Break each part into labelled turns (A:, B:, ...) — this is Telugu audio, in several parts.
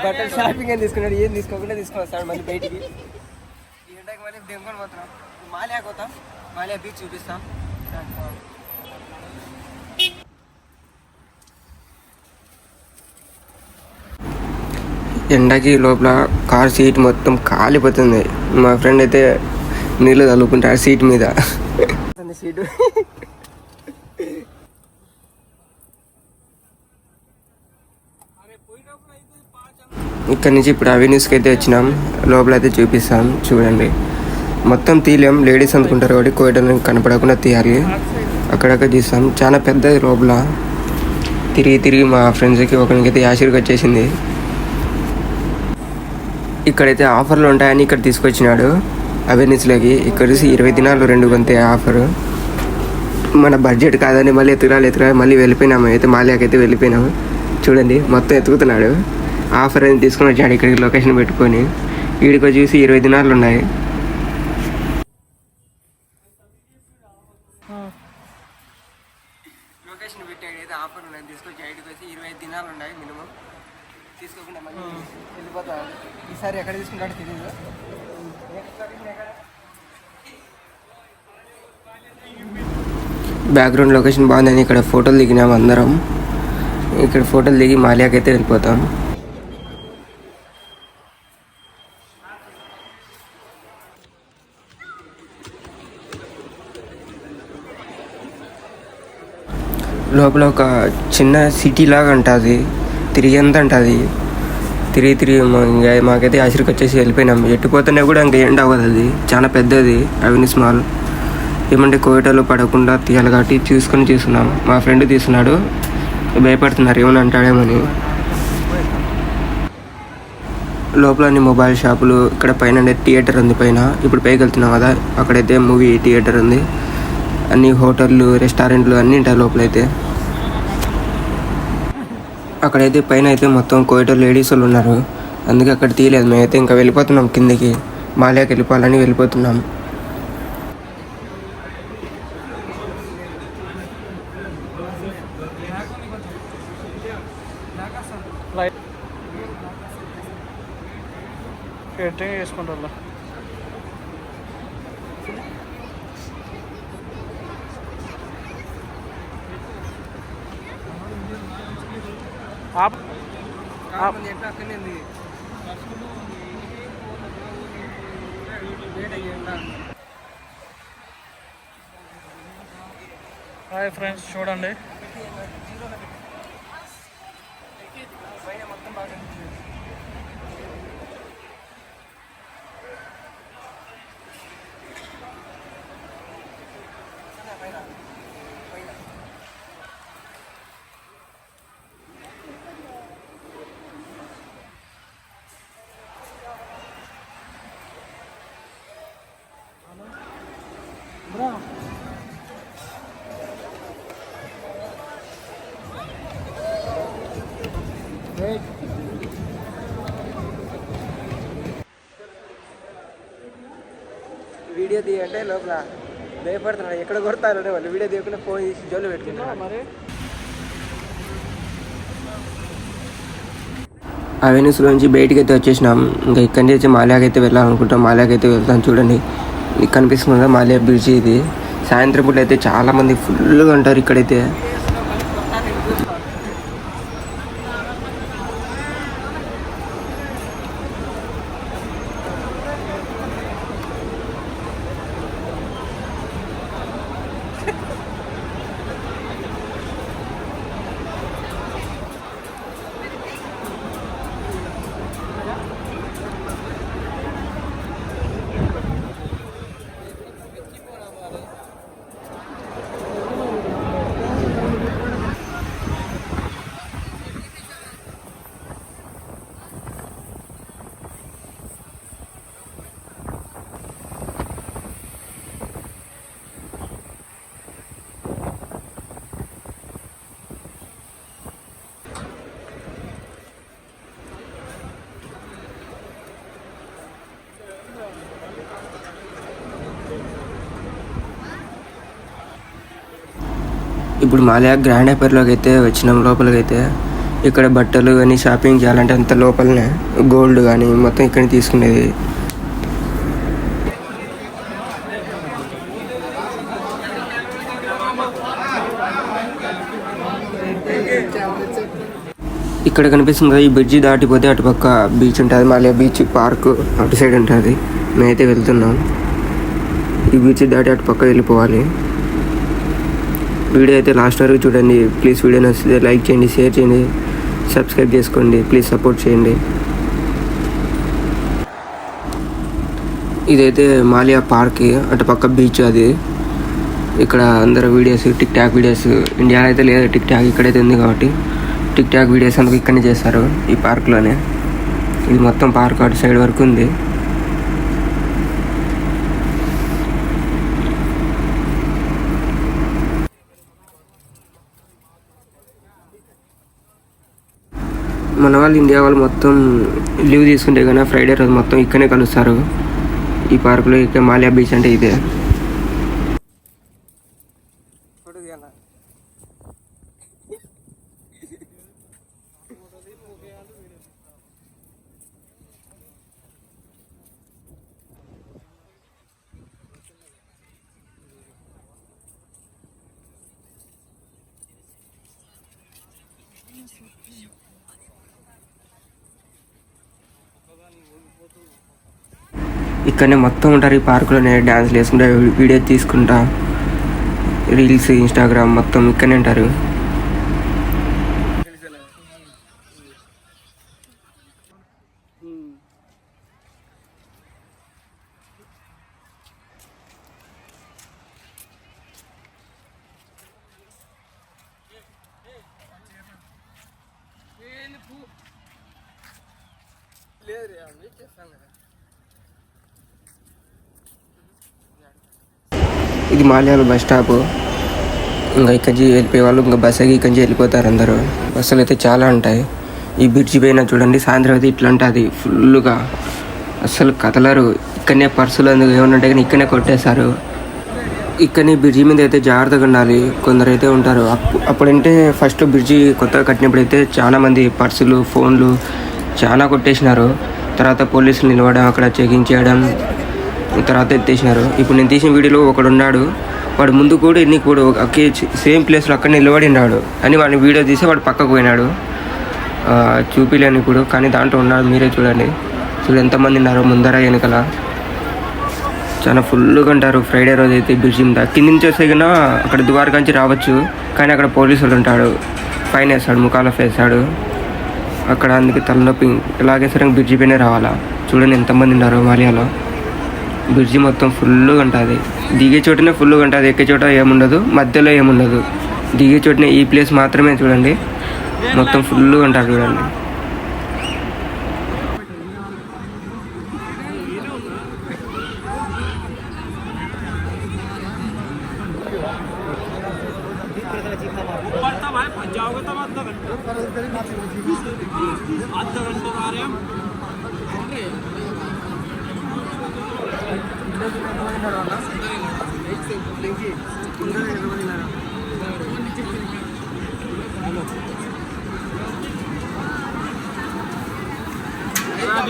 A: బట్టలు షాపింగ్ అని తీసుకున్నాడు, ఏం తీసుకోకుండా తీసుకొని వస్తాడు మళ్ళీ బయటికి. ఈ ఎండకి మళ్ళీ దెంకొని పోతున్నాం. మాల్యాకి పోతాం, మాల్యా బీచ్ చూపిస్తాం. ఎండకి లోపల కార్ సీట్ మొత్తం కాలిపోతుంది. మా ఫ్రెండ్ అయితే నీళ్ళు తలుపుకుంటారు సీట్ మీద. సీటు ఇక్కడ నుంచి ఇప్పుడు అవెన్యూస్కి అయితే వచ్చినాం. లోపల అయితే చూపిస్తాం చూడండి. మొత్తం తీయలేం, లేడీస్ అందుకుంటారు కాబట్టి కోయటం కనపడకుండా తీయాలి. అక్కడక్కడ తీస్తాం. చాలా పెద్దది లోపల. తిరిగి మా ఫ్రెండ్స్కి ఒకరికైతే యాసిడ్కి వచ్చేసింది. ఇక్కడైతే ఆఫర్లు ఉంటాయని ఇక్కడ తీసుకొచ్చినాడు అవెన్యూస్లోకి. ఇక్కడ 20 దినాలు 2 కొంతే ఆఫరు. మన బడ్జెట్ కాదని మళ్ళీ ఎత్తుకురాలి మళ్ళీ వెళ్ళిపోయినాము. అయితే మాల్యాకి అయితే వెళ్ళిపోయినాము. చూడండి మొత్తం ఎత్తుకుతున్నాడు. ఆఫర్ అని తీసుకొని వచ్చాడు ఇక్కడికి లొకేషన్ పెట్టుకొని. వీడికి చూసి 20 దినాలు ఉన్నాయి. లొకేషన్ పెట్టాడు అయితే ఆఫర్ ఉన్నాయి తీసుకొచ్చి ఐడికి వచ్చి 25 దినాలు ఉన్నాయి మినిమం. తీసుకోకుండా మళ్ళీ వెళ్ళిపోతాడు. ఈసారి ఎక్కడ తీసుకుంటాడో తెలియదు. బ్యాక్గ్రౌండ్ లొకేషన్ బాగుందని ఇక్కడ ఫోటోలు దిగినాము అందరం. ఇక్కడ ఫోటోలు దిగి మాల్యాకి అయితే వెళ్ళిపోతాం. లోపల ఒక చిన్న సిటీ లాగా ఉంటుంది, తిరిగేంత ఉంటుంది. తిరిగి ఇంకా మాకైతే ఆశ్రికి వచ్చేసి వెళ్ళిపోయినాం. ఎట్టిపోతేనే కూడా ఇంకా ఎండ్ అవ్వదు. అది చాలా పెద్దది అవెన్యూస్ మాల్. ఏమంటే కోయటలో పడకుండా తీయాలి కాబట్టి చూస్తున్నాం. మా ఫ్రెండ్ తీస్తున్నాడు, భయపడుతున్నారు ఏమని అంటాడేమని. లోపల అన్ని మొబైల్ షాపులు. ఇక్కడ పైన థియేటర్ ఉంది పైన. ఇప్పుడు పైకి వెళ్తున్నాం కదా, అక్కడైతే మూవీ థియేటర్ ఉంది. అన్ని హోటళ్ళు, రెస్టారెంట్లు అన్నీ ఉంటాయి లోపలైతే. అక్కడైతే పైన అయితే మొత్తం కోయటో లేడీస్ వాళ్ళు ఉన్నారు. అందుకే అక్కడ తీయలేదు. మేమైతే ఇంకా వెళ్ళిపోతున్నాం కిందకి. మాల్యాకి వెళ్ళిపోవాలని వెళ్ళిపోతున్నాం.
B: చేసుకుంటా హాయ్ ఫ్రెండ్స్, చూడండి
A: వీడియో తీయంటే లోపల భయపడుతున్నాడు. ఎక్కడ కొడతారు వాళ్ళు. వీడియో తీయకుండా ఫోన్ తీసి జోలు పెట్టుకుంటారు. మరి అవెన్యూస్లో నుంచి బయటికి అయితే వచ్చేసినాం. ఇంకా ఇక్కడి నుంచి మాల్యాకి అయితే వెళ్ళాలనుకుంటాం. మాల్యాకి అయితే వెళ్తాం. చూడండి కనిపిస్తుంది కదా మాల్యా బ్రిడ్జ్. ఇది సాయంత్రం పూట అయితే చాలామంది ఫుల్గా ఉంటారు ఇక్కడైతే. ఇప్పుడు మాల్యా గ్రాండ్ హైపర్లోకి అయితే వచ్చినాం. లోపలికి అయితే ఇక్కడ బట్టలు కానీ షాపింగ్ చేయాలంటే అంత లోపలనే గోల్డ్ కానీ మొత్తం ఇక్కడ తీసుకునేది. ఇక్కడ కనిపిస్తుంది కదా, ఈ బ్రిడ్జి దాటిపోతే అటుపక్క బీచ్ ఉంటుంది, మళ్ళీ బీచ్ పార్క్ అటు సైడ్ ఉంటుంది. మేమైతే వెళ్తున్నాం. ఈ బీచ్ దాటి అటుపక్క వెళ్ళిపోవాలి. వీడియో అయితే లాస్ట్ వరకు చూడండి ప్లీజ్. వీడియో నచ్చితే లైక్ చేయండి, షేర్ చేయండి, సబ్స్క్రైబ్ చేసుకోండి, ప్లీజ్ సపోర్ట్ చేయండి. ఇదైతే మాలియా పార్క్, అటుపక్క బీచ్ అది. ఇక్కడ అందరు వీడియోస్ టిక్ టాక్ వీడియోస్, ఇండియాలో అయితే లేదు టిక్ టాక్, ఇక్కడైతే ఉంది కాబట్టి టిక్ టాక్ వీడియోస్ అందుకు ఇక్కడనే చేస్తారు ఈ పార్క్లోనే. ఇది మొత్తం పార్క్ అటు సైడ్ వరకు ఉంది. మన వాళ్ళు ఇండియా వాళ్ళు మొత్తం లీవ్ తీసుకుంటే కానీ ఫ్రైడే రోజు మొత్తం ఇక్కడనే కలుస్తారు ఈ పార్కులో. ఇక్కడ మాలియా బీచ్ అంటే ఇదే. ఇక్కడనే మొత్తం ఉంటారు ఈ పార్కులోనే, డ్యాన్స్లు వేసుకుంటా, వీడియో తీసుకుంటా, రీల్స్ ఇన్స్టాగ్రామ్ మొత్తం ఇక్కడనే ఉంటారు. ఇది మాల్యాలో బస్ స్టాప్. ఇంకా ఇక్కడి నుంచి వెళ్ళిపోయే వాళ్ళు ఇంకా బస్ ఎక్కి ఇక్కడి నుంచి వెళ్ళిపోతారు అందరూ. బస్సులు అయితే చాలా ఉంటాయి. ఈ బ్రిడ్జి పైన చూడండి సాయంత్రం అయితే ఇట్లా ఉంటుంది ఫుల్గా, అస్సలు కదలరు. ఇక్కడనే పర్సులు అందుకు ఏమన్నా ఉంటే కానీ ఇక్కడనే కొట్టేశారు. ఇక్కడనే బ్రిడ్జి మీద అయితే జాగ్రత్తగా ఉండాలి. కొందరు అయితే ఉంటారు. అప్పుడంటే ఫస్ట్ బ్రిడ్జి కొత్తగా కట్టినప్పుడు అయితే చాలామంది పర్సులు ఫోన్లు చాలా కొట్టేసినారు. తర్వాత పోలీసులు నిలవడం, అక్కడ చెకింగ్ చేయడం, తర్వాత ఎత్తేసినారు. ఇప్పుడు నేను తీసిన వీడియోలో ఒకడు ఉన్నాడు, వాడు ముందు కూడా ఎన్ని కూడా ఒకే సేమ్ ప్లేస్లో అక్కడ నిలబడినాడు అని వాడిని వీడియో తీసి వాడు పక్కకు పోయినాడు. చూపిలేని ఇప్పుడు, కానీ దాంట్లో ఉన్నాడు. మీరే చూడండి ఎంతమంది ఉన్నారో ముందర వెనకల. చాలా ఫుల్గా ఉంటారు ఫ్రైడే రోజు అయితే బ్రిడ్జి మీద. కింది నుంచి వస్తే కన్నా అక్కడ ద్వారకాంచి రావచ్చు, కానీ అక్కడ పోలీసులు ఉంటాడు, ఫైన్ వేస్తాడు, ముఖాలఫ్ వేస్తాడు అక్కడ. అందుకే తలనొప్పి. ఇలాగే సరే బ్రిడ్జి పైనే రావాలా. చూడండి ఎంతమంది ఉన్నారో మాలియాలో. బ్రిడ్జి మొత్తం ఫుల్గా ఉంటుంది. దిగే చోటనే ఫుల్గా ఉంటుంది, ఎక్కే చోట ఏముండదు, మధ్యలో ఏముండదు. దిగే చోటనే ఈ ప్లేస్ మాత్రమే చూడండి మొత్తం ఫుల్గా ఉంటుంది చూడండి.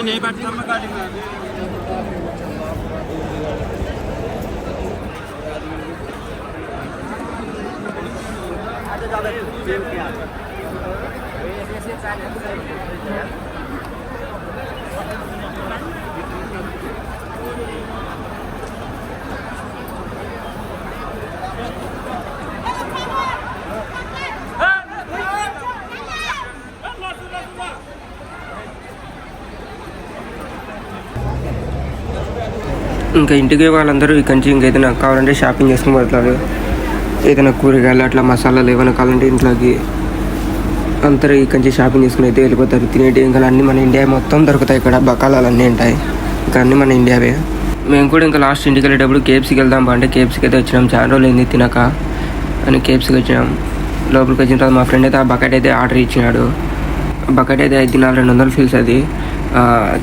B: नहीं बैठता मैं गाड़ी में।
A: ఇంకా ఇంటికి వాళ్ళందరూ ఇక్కడి నుంచి ఇంకేదైనా కావాలంటే షాపింగ్ చేసుకుని పోతారు. ఏదైనా కూరగాయలు అట్లా మసాలాలు ఏమైనా కావాలంటే ఇంట్లోకి అందరూ ఇక్కడి నుంచి షాపింగ్ చేసుకుని అయితే వెళ్ళిపోతారు. తినేటి ఇంకా అన్నీ మన ఇండియా మొత్తం దొరుకుతాయి. ఇక్కడ బకాలాలు అన్నీ ఉంటాయి, ఇంకా అన్నీ మన ఇండియావే. మేము కూడా ఇంకా లాస్ట్ ఇంటికి వెళ్ళేటప్పుడు కేఎఫ్సీకి వెళ్దాం అంటే కేఎఫ్సీకి అయితే వచ్చినాం. చాలా రోజులు అయింది తినక అని కేఎఫ్సీకి వచ్చినాం. లోపలికి వచ్చిన తర్వాత మా ఫ్రెండ్ అయితే ఆ బకెట్ అయితే ఆర్డర్ ఇచ్చినాడు. బకెట్ అయితే 5 దినాలు 200 ఫీల్స్. అది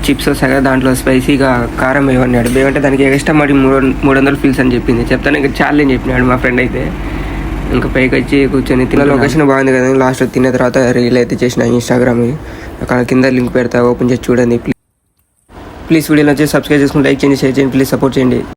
A: చిప్స్ వస్తాయి కదా, దాంట్లో స్పైసీగా కారం వేయమన్నాడు. వేయంటే దానికి ఎక్స్ట్రా మరి 300 ఫీల్స్ అని చెప్పింది. చెప్తాను ఇంకా చాలా అని చెప్పినాడు మా ఫ్రెండ్ అయితే. ఇంకా పైకి వచ్చి కూర్చొని తిన్న లొకేషన్ బాగుంది కదా. లాస్ట్ తిన్న తర్వాత రీల్ అయితే చేసిన ఇన్స్టాగ్రామ్, అక్కడ కింద లింక్ పెడతా, ఓపెన్ చేసి చూడండి. ప్లీజ్ వీడియోలో వచ్చి సబ్స్క్రైబ్ చేసుకుని లైక్ చేయండి, షేర్ చేయండి, ప్లీజ్ సపోర్ట్ చేయండి.